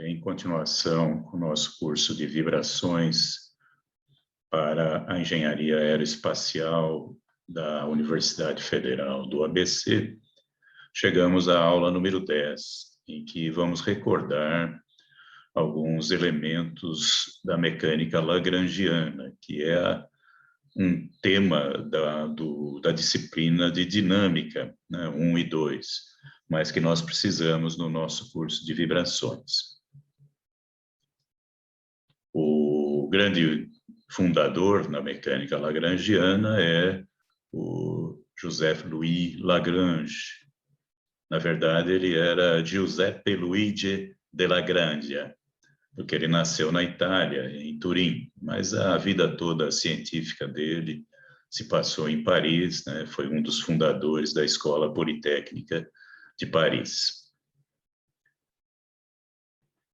em continuação com o nosso curso de vibrações para a engenharia aeroespacial da Universidade Federal do ABC, chegamos à aula número 10, em que vamos recordar alguns elementos da mecânica lagrangiana, que é um tema da disciplina de dinâmica, né, 1 e 2, mas que nós precisamos no nosso curso de vibrações. O grande fundador na mecânica lagrangiana é o Joseph-Louis Lagrange. Na verdade, ele era Giuseppe Luigi de Lagrange, porque ele nasceu na Itália, em Turim, mas a vida toda científica dele se passou em Paris, né? Foi um dos fundadores da Escola Politécnica de Paris.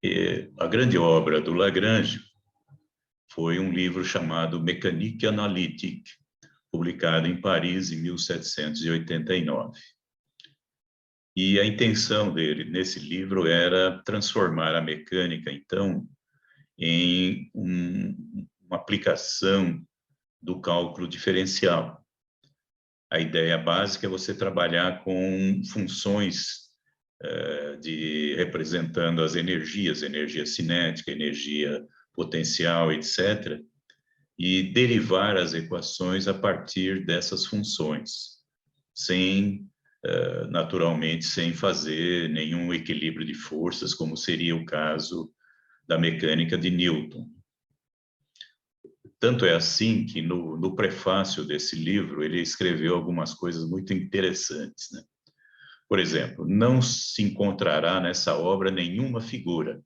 E a grande obra do Lagrange foi um livro chamado Mécanique Analytique, publicado em Paris em 1789. E a intenção dele nesse livro era transformar a mecânica, então, em uma aplicação do cálculo diferencial. A ideia básica é você trabalhar com funções representando as energias, energia cinética, energia potencial, etc., e derivar as equações a partir dessas funções, naturalmente, sem fazer nenhum equilíbrio de forças, como seria o caso da mecânica de Newton. Tanto é assim que no prefácio desse livro ele escreveu algumas coisas muito interessantes, né? Por exemplo, não se encontrará nessa obra nenhuma figura.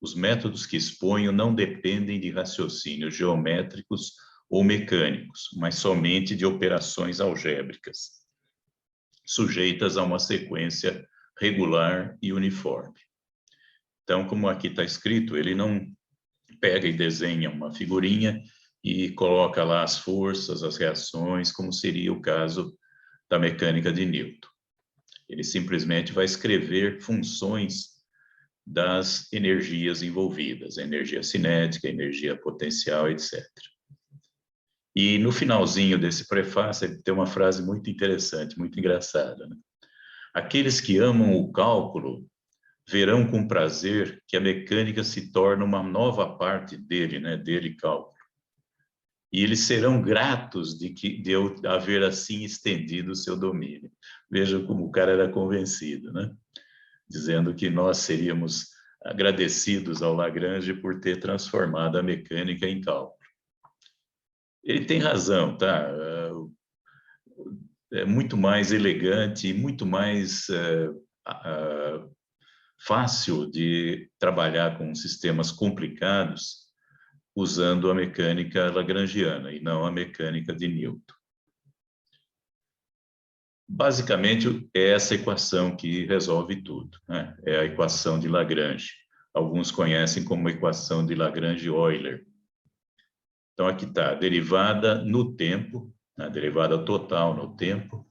Os métodos que exponho não dependem de raciocínios geométricos ou mecânicos, mas somente de operações algébricas, sujeitas a uma sequência regular e uniforme. Então, como aqui está escrito, ele não pega e desenha uma figurinha e coloca lá as forças, as reações, como seria o caso da mecânica de Newton. Ele simplesmente vai escrever funções das energias envolvidas, energia cinética, energia potencial, etc. E no finalzinho desse prefácio, ele tem uma frase muito interessante, muito engraçada, né? Aqueles que amam o cálculo verão com prazer que a mecânica se torna uma nova parte dele, né, dele cálculo. E eles serão gratos de eu haver assim estendido o seu domínio. Vejam como o cara era convencido, né? Dizendo que nós seríamos agradecidos ao Lagrange por ter transformado a mecânica em cálculo. Ele tem razão, tá? É muito mais elegante e muito mais fácil de trabalhar com sistemas complicados usando a mecânica lagrangiana e não a mecânica de Newton. Basicamente, é essa equação que resolve tudo, né? É a equação de Lagrange. Alguns conhecem como equação de Lagrange-Euler. Então, aqui está a derivada no tempo, a derivada total no tempo,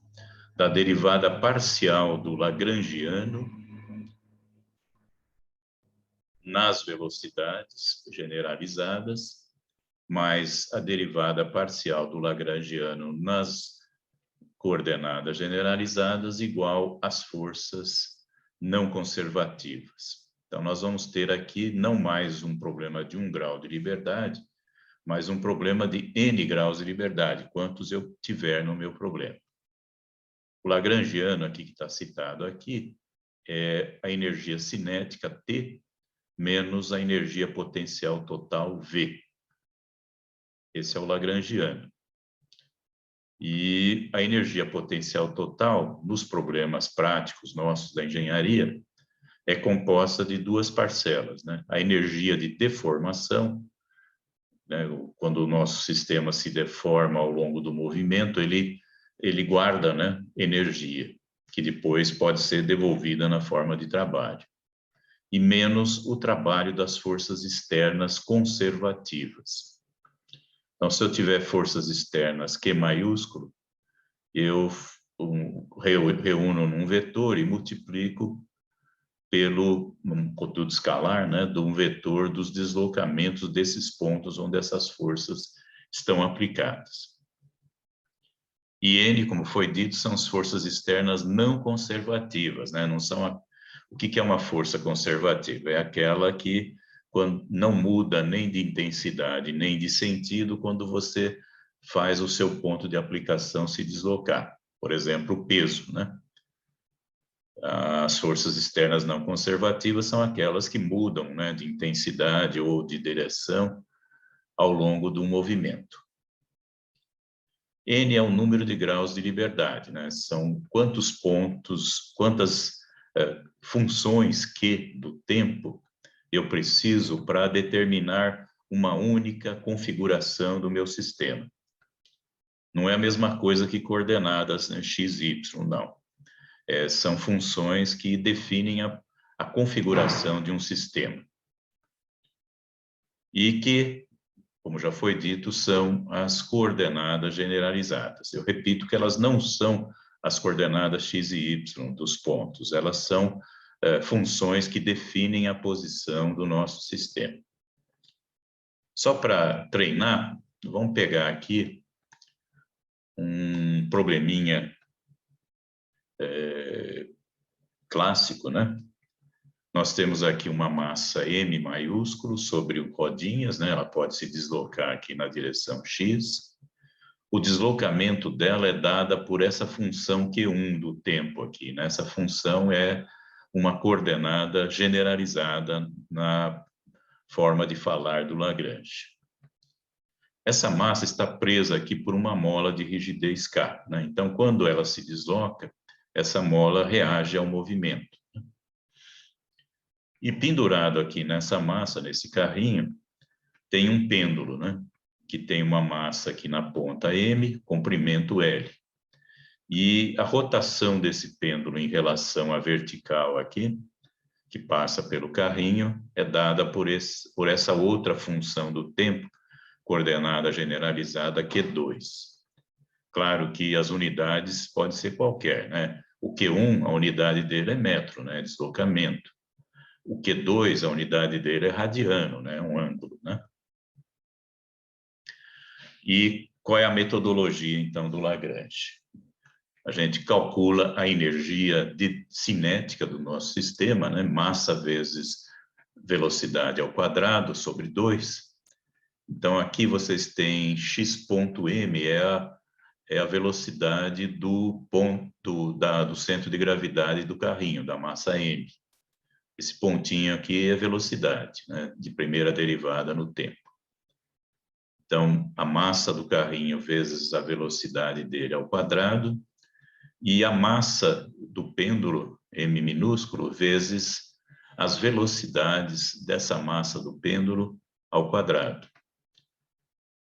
da derivada parcial do lagrangiano nas velocidades generalizadas, mais a derivada parcial do lagrangiano nas coordenadas generalizadas igual às forças não conservativas. Então, nós vamos ter aqui não mais um problema de 1 grau de liberdade, mas um problema de n graus de liberdade, quantos eu tiver no meu problema. O lagrangiano aqui que está citado aqui é a energia cinética T menos a energia potencial total V. Esse é o lagrangiano. E a energia potencial total, nos problemas práticos nossos da engenharia, é composta de duas parcelas, né? A energia de deformação, né? Quando o nosso sistema se deforma ao longo do movimento, ele guarda, né, energia, que depois pode ser devolvida na forma de trabalho. E menos o trabalho das forças externas conservativas. Então, se eu tiver forças externas Q maiúsculo, eu reúno num vetor e multiplico pelo conteúdo escalar, né, de um vetor dos deslocamentos desses pontos onde essas forças estão aplicadas. E N, como foi dito, são as forças externas não conservativas, né? Não são o que é uma força conservativa? É aquela que quando não muda nem de intensidade, nem de sentido quando você faz o seu ponto de aplicação se deslocar. Por exemplo, o peso, né? As forças externas não conservativas são aquelas que mudam, né, de intensidade ou de direção ao longo do movimento. N é o número de graus de liberdade, né? São quantos pontos, quantas funções Q do tempo eu preciso para determinar uma única configuração do meu sistema. Não é a mesma coisa que coordenadas, né, x, y, não. São funções que definem a configuração de um sistema. E que, como já foi dito, são as coordenadas generalizadas. Eu repito que elas não são as coordenadas x e y dos pontos, elas são funções que definem a posição do nosso sistema. Só para treinar, vamos pegar aqui um probleminha clássico, né? Nós temos aqui uma massa M maiúsculo sobre rodinhas, né? Ela pode se deslocar aqui na direção X. O deslocamento dela é dada por essa função Q1 do tempo aqui, né? Essa função é uma coordenada generalizada na forma de falar do Lagrange. Essa massa está presa aqui por uma mola de rigidez K, né? Então, quando ela se desloca, essa mola reage ao movimento. E pendurado aqui nessa massa, nesse carrinho, tem um pêndulo, né? Que tem uma massa aqui na ponta M, comprimento L. E a rotação desse pêndulo em relação à vertical aqui, que passa pelo carrinho, é dada por essa outra função do tempo, coordenada generalizada Q2. Claro que as unidades podem ser qualquer, né? O Q1, a unidade dele é metro, né? Deslocamento. O Q2, a unidade dele é radiano, né? Um ângulo, né? E qual é a metodologia, então, do Lagrange? A gente calcula a energia cinética do nosso sistema, né? Massa vezes velocidade ao quadrado sobre 2. Então, aqui vocês têm x.m, é a velocidade do ponto do centro de gravidade do carrinho, da massa m. Esse pontinho aqui é velocidade, né, de primeira derivada no tempo. Então, a massa do carrinho vezes a velocidade dele ao quadrado, e a massa do pêndulo, m minúsculo, vezes as velocidades dessa massa do pêndulo ao quadrado.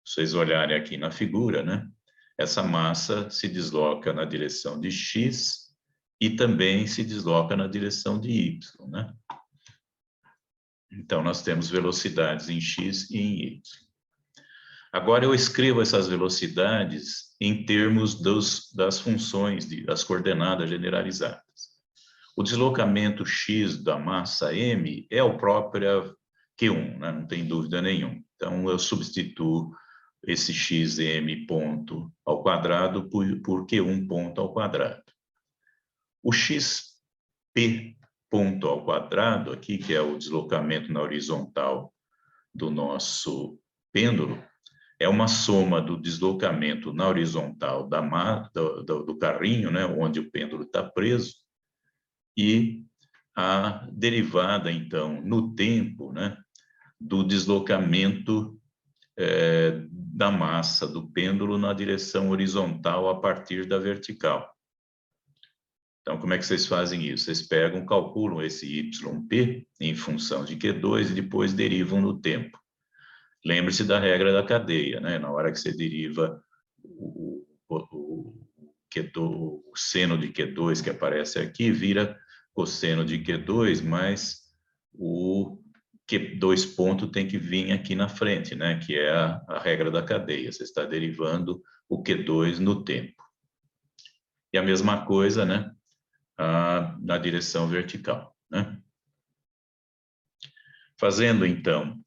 Se vocês olharem aqui na figura, né, essa massa se desloca na direção de x e também se desloca na direção de y, né? Então, nós temos velocidades em x e em y. Agora, eu escrevo essas velocidades em termos das funções, das coordenadas generalizadas. O deslocamento x da massa m é o próprio Q1, né? Não tem dúvida nenhuma. Então, eu substituo esse xm ponto ao quadrado por Q1 ponto ao quadrado. O xp ponto ao quadrado aqui, que é o deslocamento na horizontal do nosso pêndulo, é uma soma do deslocamento na horizontal do carrinho, né, onde o pêndulo está preso, e a derivada, então, no tempo, né, do deslocamento da massa do pêndulo na direção horizontal a partir da vertical. Então, como é que vocês fazem isso? Vocês pegam, calculam esse YP em função de Q2 e depois derivam no tempo. Lembre-se da regra da cadeia, né? Na hora que você deriva o seno de Q2 que aparece aqui, vira cosseno de Q2, mas o Q2 ponto tem que vir aqui na frente, né? Que é a regra da cadeia. Você está derivando o Q2 no tempo. E a mesma coisa, né? Na direção vertical, né? Fazendo, então,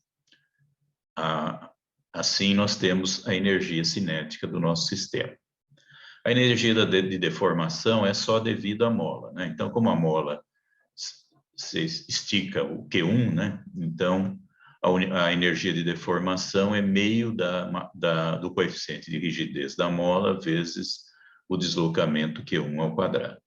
assim nós temos a energia cinética do nosso sistema. A energia de deformação é só devido à mola, né? Então, como a mola se estica o Q1, né? Então, a energia de deformação é meio do coeficiente de rigidez da mola vezes o deslocamento Q1 ao quadrado.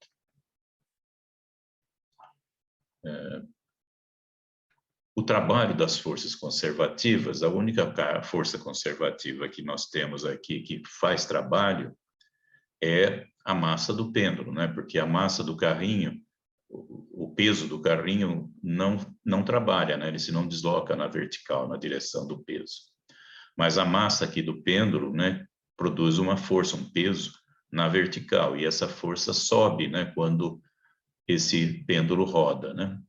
O trabalho das forças conservativas, a única força conservativa que nós temos aqui que faz trabalho é a massa do pêndulo, né? Porque a massa do carrinho, o peso do carrinho não trabalha, né? Ele se não desloca na vertical, na direção do peso. Mas a massa aqui do pêndulo, né, produz uma força, um peso na vertical, e essa força sobe, né, quando esse pêndulo roda, né?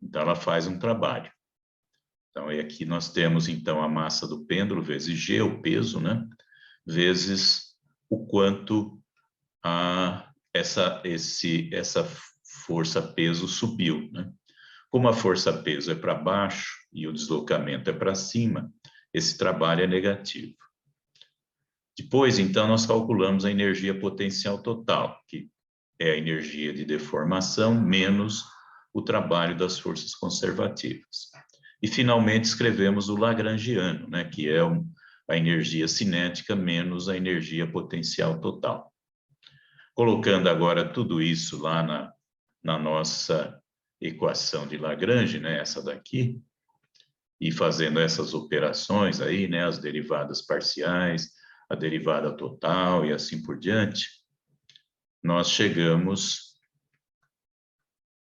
Então ela faz um trabalho. Então aqui nós temos então a massa do pêndulo vezes G, o peso, né, vezes o quanto essa força-peso subiu, né? Como a força-peso é para baixo e o deslocamento é para cima, esse trabalho é negativo. Depois, então, nós calculamos a energia potencial total, que é a energia de deformação menos o trabalho das forças conservativas. E, finalmente, escrevemos o lagrangiano, né, que é a energia cinética menos a energia potencial total. Colocando agora tudo isso lá na nossa equação de Lagrange, né, essa daqui, e fazendo essas operações aí, né, as derivadas parciais, a derivada total e assim por diante, nós chegamos,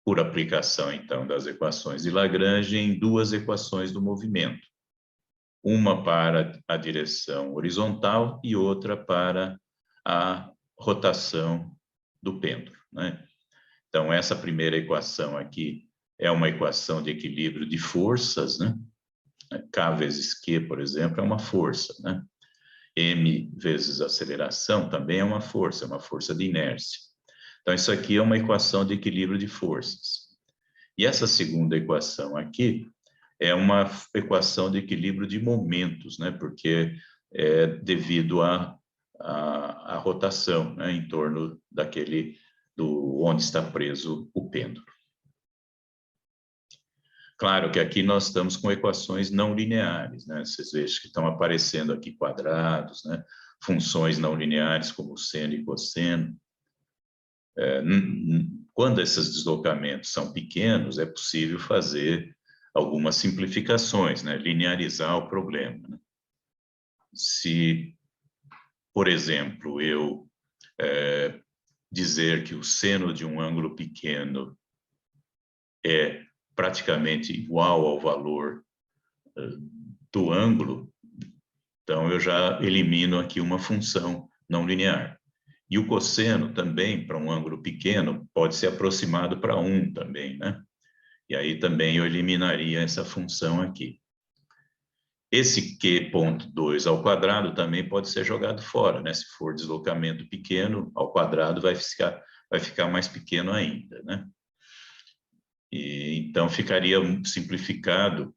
por aplicação, então, das equações de Lagrange, em duas equações do movimento. Uma para a direção horizontal e outra para a rotação do pêndulo, né? Então, essa primeira equação aqui é uma equação de equilíbrio de forças, né? K vezes Q, por exemplo, é uma força, né? M vezes aceleração também é uma força de inércia. Então, isso aqui é uma equação de equilíbrio de forças. E essa segunda equação aqui é uma equação de equilíbrio de momentos, né? Porque é devido à rotação, né? Em torno onde está preso o pêndulo. Claro que aqui nós estamos com equações não lineares, né? Vocês vejam que estão aparecendo aqui quadrados, né? Funções não lineares como seno e cosseno. Quando esses deslocamentos são pequenos, é possível fazer algumas simplificações, né? Linearizar o problema, né? Se, por exemplo, eu dizer que o seno de um ângulo pequeno é praticamente igual ao valor do ângulo, então eu já elimino aqui uma função não linear. E o cosseno também, para um ângulo pequeno, pode ser aproximado para 1 também, né? E aí também eu eliminaria essa função aqui. Esse Q.2 ao quadrado também pode ser jogado fora, né? Se for deslocamento pequeno, ao quadrado vai ficar mais pequeno ainda, né? E, então, ficaria simplificado,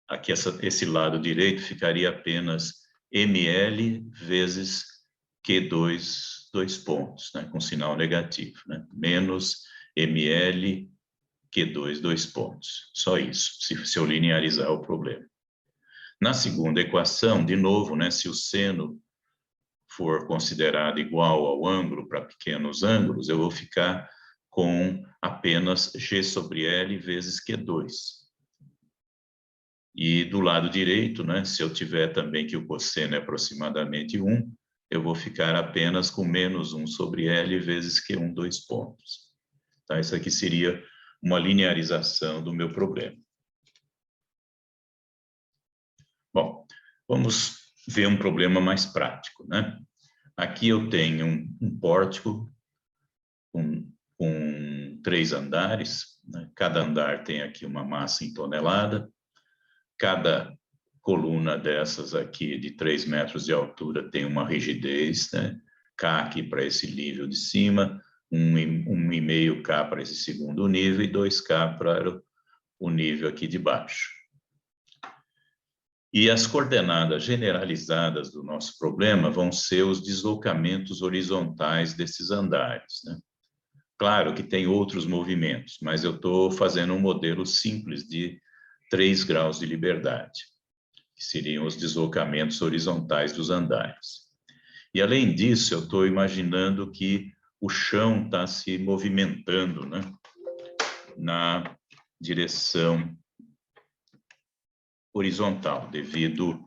aqui esse lado direito ficaria apenas ml vezes Q2, 2 pontos, né? Com sinal negativo, né? Menos ml Q2, 2 pontos. Só isso, se eu linearizar o problema. Na segunda equação, de novo, né, se o seno for considerado igual ao ângulo para pequenos ângulos, eu vou ficar com apenas G sobre L vezes Q2. E do lado direito, né, se eu tiver também que o cosseno é aproximadamente 1, eu vou ficar apenas com menos 1 sobre L vezes Q1, 2 pontos. Tá? Isso aqui seria uma linearização do meu problema. Bom, vamos ver um problema mais prático, né? Aqui eu tenho um pórtico com 3 andares, né? Cada andar tem aqui uma massa em tonelada, cada coluna dessas aqui de 3 metros de altura tem uma rigidez, né? K aqui para esse nível de cima, 1,5 K para esse segundo nível e 2 K para o nível aqui de baixo. E as coordenadas generalizadas do nosso problema vão ser os deslocamentos horizontais desses andares, né? Claro que tem outros movimentos, mas eu estou fazendo um modelo simples de 3 graus de liberdade, que seriam os deslocamentos horizontais dos andares. E, além disso, eu estou imaginando que o chão está se movimentando, né, na direção horizontal, devido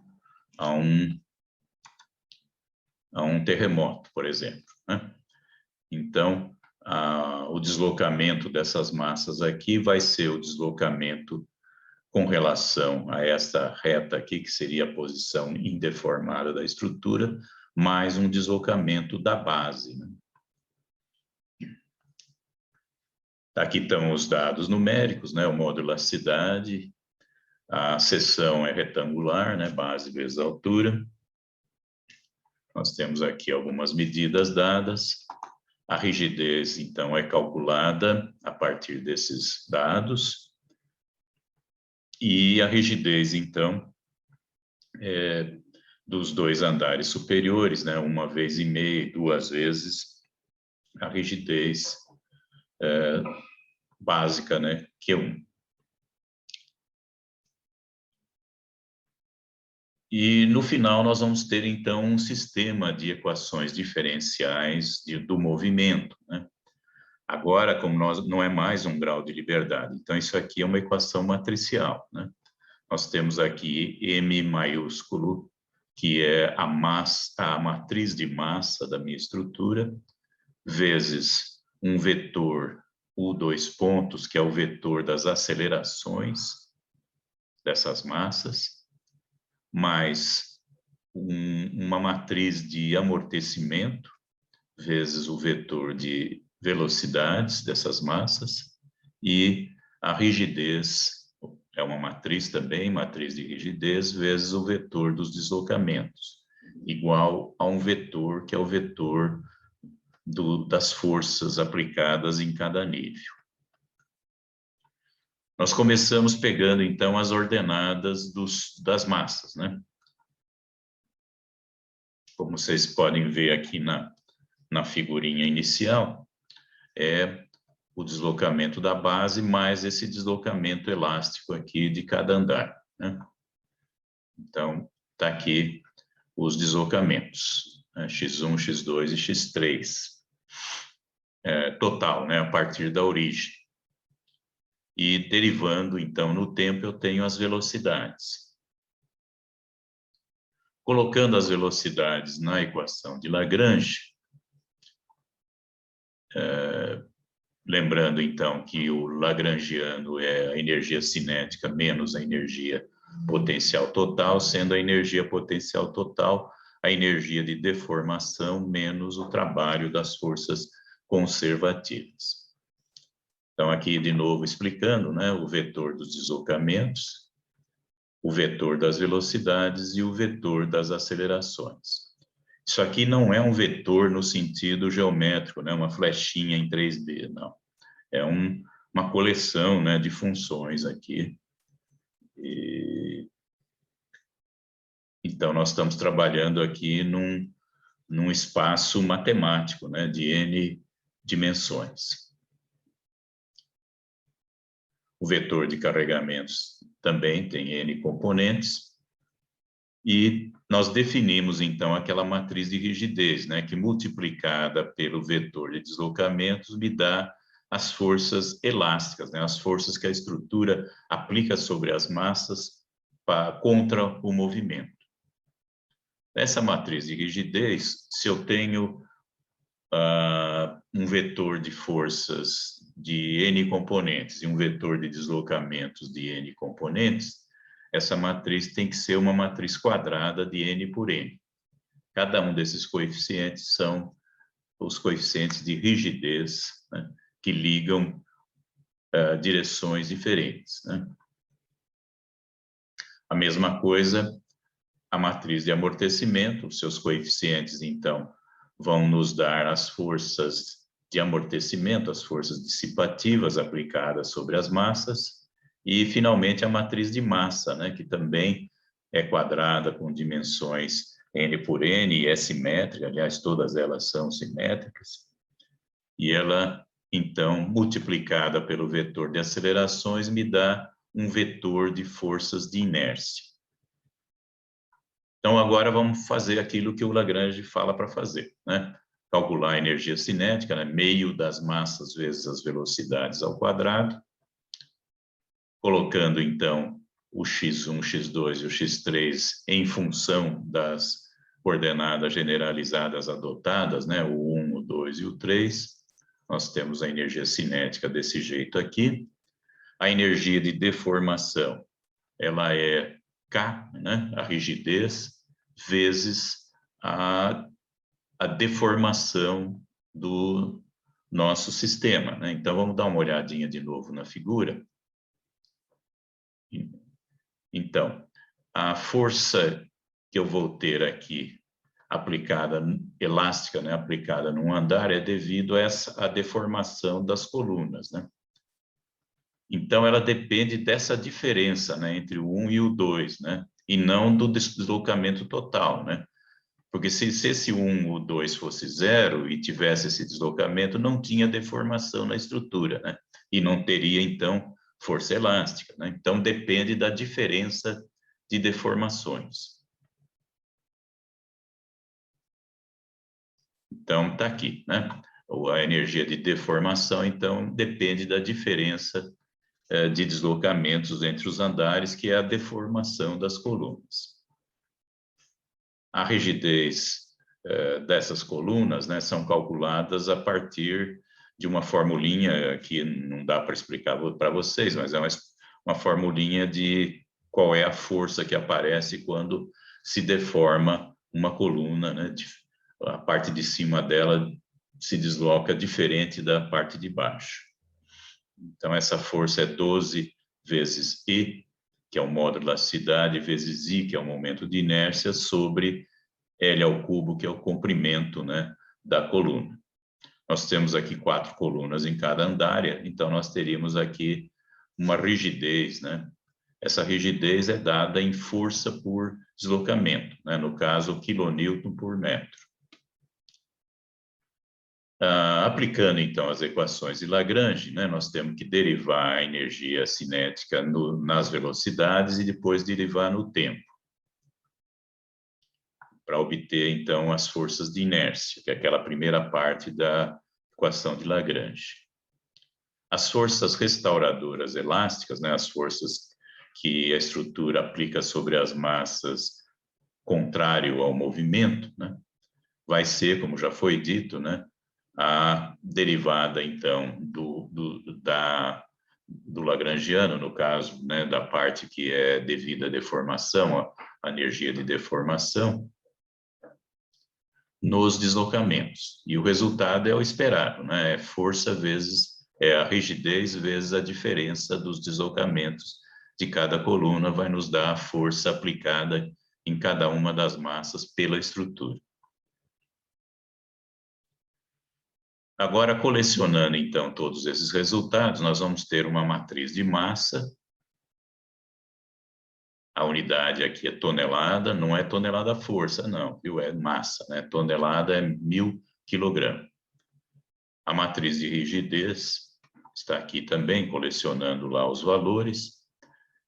a um terremoto, por exemplo, né? Então, o deslocamento dessas massas aqui vai ser o deslocamento com relação a esta reta aqui, que seria a posição indeformada da estrutura, mais um deslocamento da base, né? Aqui estão os dados numéricos, né? O módulo elasticidade, a seção é retangular, né? Base vezes altura. Nós temos aqui algumas medidas dadas. A rigidez, então, é calculada a partir desses dados. E a rigidez, então, dos 2 andares superiores, né? 1,5 vezes, 2 vezes a rigidez básica, né? Q1. E no final nós vamos ter então um sistema de equações diferenciais do movimento, né? Agora, como não é mais um grau de liberdade, então isso aqui é uma equação matricial, né? Nós temos aqui M maiúsculo, que é a matriz de massa da minha estrutura, vezes um vetor U2 pontos, que é o vetor das acelerações dessas massas, mais uma matriz de amortecimento, vezes o vetor de velocidades dessas massas, e a rigidez, é uma matriz também, matriz de rigidez, vezes o vetor dos deslocamentos, igual a um vetor que é o vetor das forças aplicadas em cada nível. Nós começamos pegando, então, as ordenadas das massas, né? Como vocês podem ver aqui na figurinha inicial, é o deslocamento da base mais esse deslocamento elástico aqui de cada andar, né? Então, está aqui os deslocamentos, né? X1, X2 e X3, total, né? A partir da origem. E derivando, então, no tempo, eu tenho as velocidades. Colocando as velocidades na equação de Lagrange, lembrando, então, que o lagrangiano é a energia cinética menos a energia potencial total, sendo a energia potencial total a energia de deformação menos o trabalho das forças conservativas. Então, aqui, de novo, explicando, né, o vetor dos deslocamentos, o vetor das velocidades e o vetor das acelerações. Isso aqui não é um vetor no sentido geométrico, né, uma flechinha em 3D, não. É uma coleção, né, de funções aqui. Então, nós estamos trabalhando aqui num espaço matemático, né, de N dimensões. O vetor de carregamentos também tem N componentes. E nós definimos, então, aquela matriz de rigidez, né, que multiplicada pelo vetor de deslocamentos me dá as forças elásticas, né, as forças que a estrutura aplica sobre as massas contra o movimento. Nessa matriz de rigidez, se eu tenho um vetor de forças de N componentes e um vetor de deslocamentos de N componentes, essa matriz tem que ser uma matriz quadrada de N por N. Cada um desses coeficientes são os coeficientes de rigidez, né, que ligam direções diferentes, né? A mesma coisa, a matriz de amortecimento, os seus coeficientes, então, vão nos dar as forças de amortecimento, as forças dissipativas aplicadas sobre as massas, E, finalmente, a matriz de massa, né, que também é quadrada com dimensões n por n e é simétrica, aliás, todas elas são simétricas, e ela, então, multiplicada pelo vetor de acelerações, me dá um vetor de forças de inércia. Então, agora vamos fazer aquilo que o Lagrange fala para fazer, né? Calcular a energia cinética, né? Meio das massas vezes as velocidades ao quadrado, colocando, então, o x1, x2 e o x3 em função das coordenadas generalizadas adotadas, né? O 1, o 2 e o 3. Nós temos a energia cinética desse jeito aqui. A energia de deformação, ela é K, né? A rigidez, vezes a deformação do nosso sistema, né? Então, vamos dar uma olhadinha de novo na figura. Então, a força que eu vou ter aqui aplicada, elástica, né, aplicada num andar, é devido a deformação das colunas, né? Então, ela depende dessa diferença, né, entre o 1 e o 2, né? E não do deslocamento total, né? Porque se esse 1 ou 2 fosse zero e tivesse esse deslocamento, não tinha deformação na estrutura, né? E não teria, então, força elástica, né? Então, depende da diferença de deformações. Então, está aqui, né? A energia de deformação, então, depende da diferença de deslocamentos entre os andares, que é a deformação das colunas. A rigidez dessas colunas, né, são calculadas a partir de uma formulinha que não dá para explicar para vocês, mas é uma formulinha de qual é a força que aparece quando se deforma uma coluna, né? A parte de cima dela se desloca diferente da parte de baixo. Então, essa força é 12 vezes E, que é o módulo da elasticidade, vezes I, que é o momento de inércia, sobre L ao cubo, que é o comprimento, né, da coluna. Nós temos aqui 4 colunas em cada andar, então nós teríamos aqui uma rigidez, né? Essa rigidez é dada em força por deslocamento, né? No caso, quilonewton por metro. Aplicando, então, as equações de Lagrange, né, nós temos que derivar a energia cinética nas velocidades e depois derivar no tempo, para obter, então, as forças de inércia, que é aquela primeira parte da equação de Lagrange. As forças restauradoras elásticas, né, as forças que a estrutura aplica sobre as massas contrário ao movimento, né, vai ser, como já foi dito, né, a derivada, então, do lagrangiano, no caso, né, da parte que é devida à deformação, a energia de deformação, nos deslocamentos. E o resultado é o esperado, né? É força vezes, é a rigidez vezes a diferença dos deslocamentos de cada coluna, vai nos dar a força aplicada em cada uma das massas pela estrutura. Agora, colecionando, então, todos esses resultados, nós vamos ter uma matriz de massa. A unidade aqui é tonelada, não é tonelada força, não, viu? É massa, né? Tonelada é 1000 quilogramas. A matriz de rigidez está aqui também, colecionando lá os valores.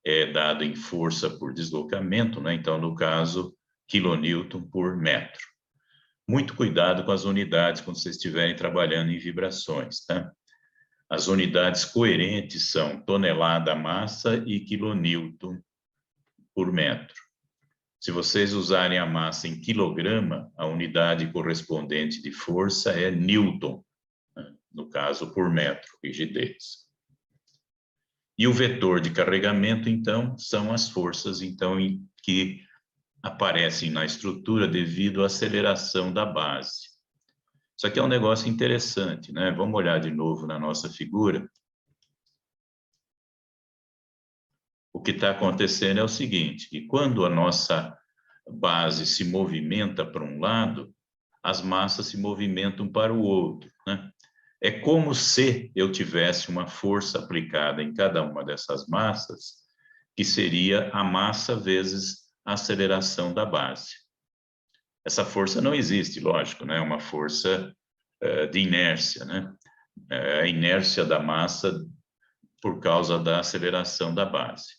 É dada em força por deslocamento, né? Então, no caso, quilonewton por metro. Muito cuidado com as unidades quando vocês estiverem trabalhando em vibrações, tá? As unidades coerentes são tonelada massa e quilonewton por metro. Se vocês usarem a massa em quilograma, a unidade correspondente de força é newton, né? No caso, por metro, rigidez. E o vetor de carregamento, então, são as forças, então, que aparecem na estrutura devido à aceleração da base. Isso aqui é um negócio interessante, né? Vamos olhar de novo na nossa figura. O que está acontecendo é o seguinte, que quando a nossa base se movimenta para um lado, as massas se movimentam para o outro, né? É como se eu tivesse uma força aplicada em cada uma dessas massas, que seria a massa vezes a aceleração da base. Essa força não existe, lógico, né? É uma força de inércia, né? É a inércia da massa por causa da aceleração da base.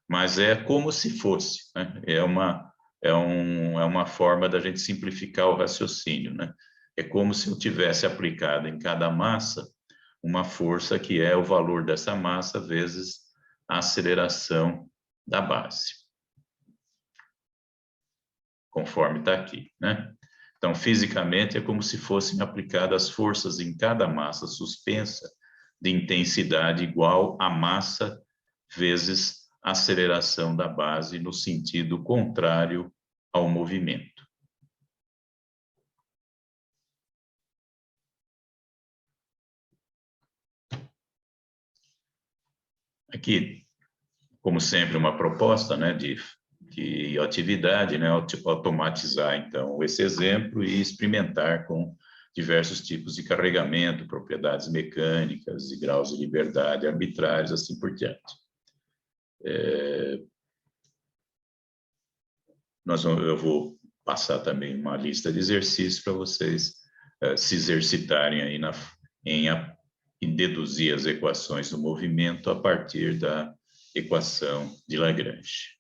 Mas é como se fosse, né? É uma forma da gente simplificar o raciocínio, né? É como se eu tivesse aplicado em cada massa uma força que é o valor dessa massa vezes a aceleração da base, conforme está aqui, né? Então, fisicamente, é como se fossem aplicadas forças em cada massa suspensa de intensidade igual à massa vezes a aceleração da base no sentido contrário ao movimento. Aqui, como sempre, uma proposta, né, de atividade, né, automatizar, então, esse exemplo e experimentar com diversos tipos de carregamento, propriedades mecânicas e graus de liberdade arbitrários, assim por diante. Eu vou passar também uma lista de exercícios para vocês se exercitarem aí em deduzir as equações do movimento a partir da equação de Lagrange.